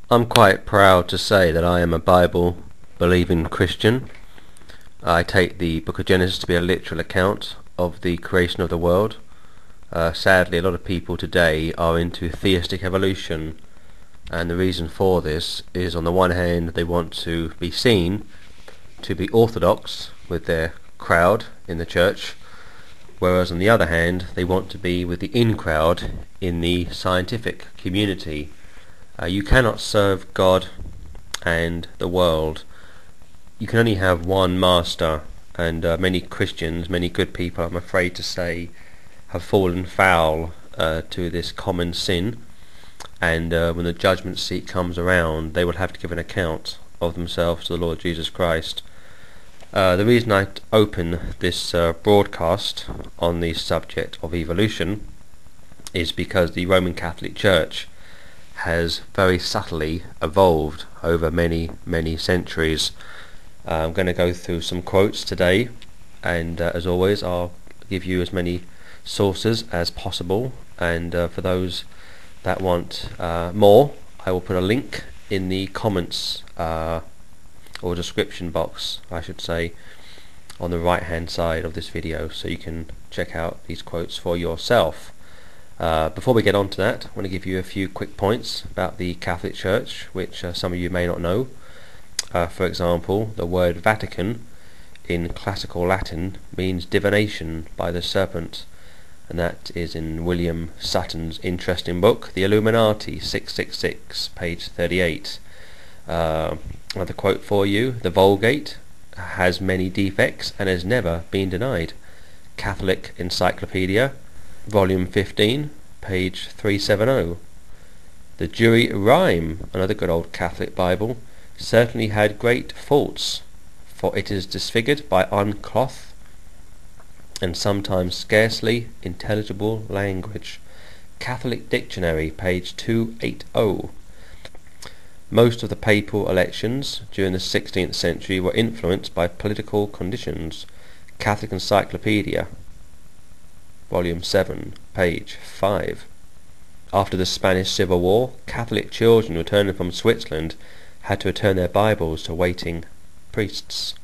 I'm quite proud to say that I am a Bible-believing Christian. I take the book of Genesis to be a literal account of the creation of the world. Sadly, a lot of people today are into theistic evolution, and the reason for this is, on the one hand, they want to be seen to be orthodox with their crowd in the church, whereas on the other hand, they want to be with the in crowd in the scientific community. You cannot serve God and the world. You can only have one master, and many Christians, many good people, I'm afraid to say, have fallen foul to this common sin, and when the judgment seat comes around, they will have to give an account of themselves to the Lord Jesus Christ. The reason I open this broadcast on the subject of evolution is because the Roman Catholic Church has very subtly evolved over many centuries. I'm going to go through some quotes today, and as always I'll give you as many sources as possible, and for those that want more, I will put a link in the comments or description box, I should say, on the right hand side of this video, so you can check out these quotes for yourself. Before we get on to that, I want to give you a few quick points about the Catholic Church, which some of you may not know. For example, the word Vatican in classical Latin means divination by the serpent, and that is in William Sutton's interesting book, The Illuminati, 666, page 38. Another quote for you: the Vulgate has many defects and has never been denied. Catholic Encyclopedia, volume 15, page 370. The Jury Rhyme, another good old Catholic Bible, certainly had great faults, for it is disfigured by uncloth and sometimes scarcely intelligible language. Catholic Dictionary, page 280. Most of the papal elections during the 16th century were influenced by political conditions. Catholic Encyclopedia, volume 7, page 5. After the Spanish Civil War, Catholic children returning from Switzerland had to return their Bibles to waiting priests.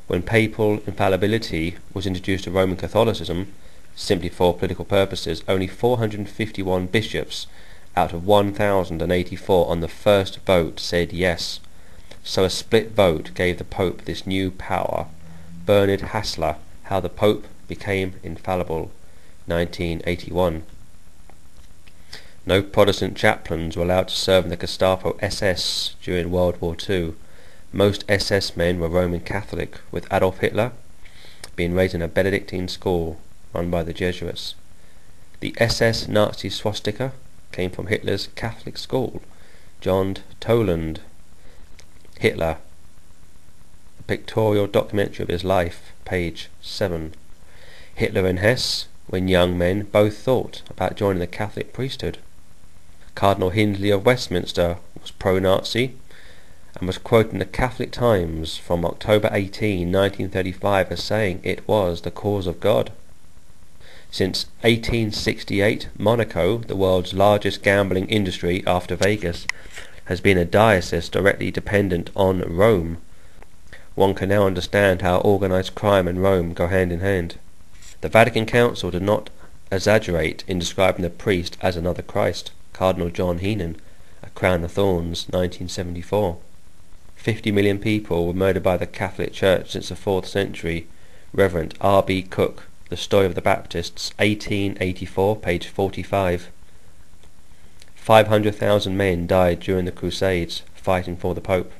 When papal infallibility was introduced to Roman Catholicism, simply for political purposes, only 451 bishops out of 1,084 on the first vote said yes. So a split vote gave the Pope this new power. Bernard Hassler, How the Pope Became Infallible, 1981. No Protestant chaplains were allowed to serve in the Gestapo SS during World War II. Most SS men were Roman Catholic, with Adolf Hitler being raised in a Benedictine school run by the Jesuits. The SS Nazi swastika came from Hitler's Catholic school. John Toland, Hitler, a pictorial documentary of his life, page 7. Hitler and Hess, when young men, both thought about joining the Catholic priesthood. Cardinal Hindley of Westminster was pro-Nazi and was quoted in the Catholic Times from October 18, 1935 as saying it was the cause of God. Since 1868, Monaco, the world's largest gambling industry after Vegas, has been a diocese directly dependent on Rome. One can now understand how organized crime and Rome go hand in hand. The Vatican Council did not exaggerate in describing the priest as another Christ. Cardinal John Heenan, A Crown of Thorns, 1974. 50 million people were murdered by the Catholic Church since the 4th century. Reverend R.B. Cook, The Story of the Baptists, 1884, page 45. 500,000 men died during the Crusades fighting for the Pope.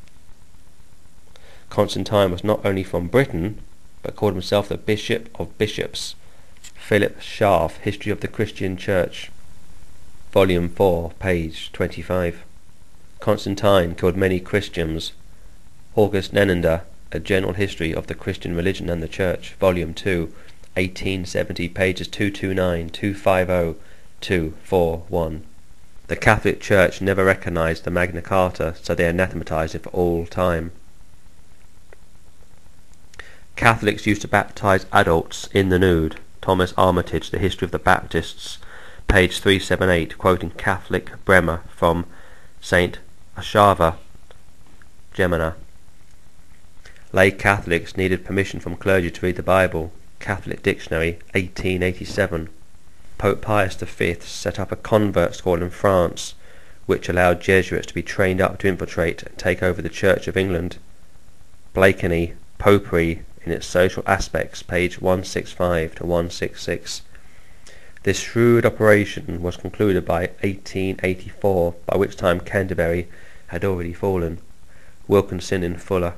Constantine was not only from Britain, but called himself the Bishop of Bishops. Philip Schaff, History of the Christian Church, volume 4, page 25. Constantine killed many Christians. August Nenander, A General History of the Christian Religion and the Church, volume 2, 1870, pages 229, 250, 241. The Catholic Church never recognized the Magna Carta, so they anathematized it for all time. Catholics used to baptize adults in the nude. Thomas Armitage, The History of the Baptists, page 378, quoting Catholic Bremer from Saint Ashava, Gemina. Lay Catholics needed permission from clergy to read the Bible. Catholic Dictionary, 1887. Pope Pius V set up a convert school in France, which allowed Jesuits to be trained up to infiltrate and take over the Church of England. Blakeney, Popery in its social aspects, page 165 to 166. This shrewd operation was concluded by 1884, by which time Canterbury had already fallen. Wilkinson in Fuller.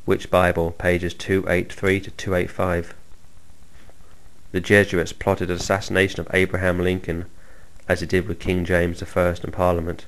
Which Bible, pages 283 to 285. The Jesuits plotted an assassination of Abraham Lincoln, as it did with King James I and Parliament.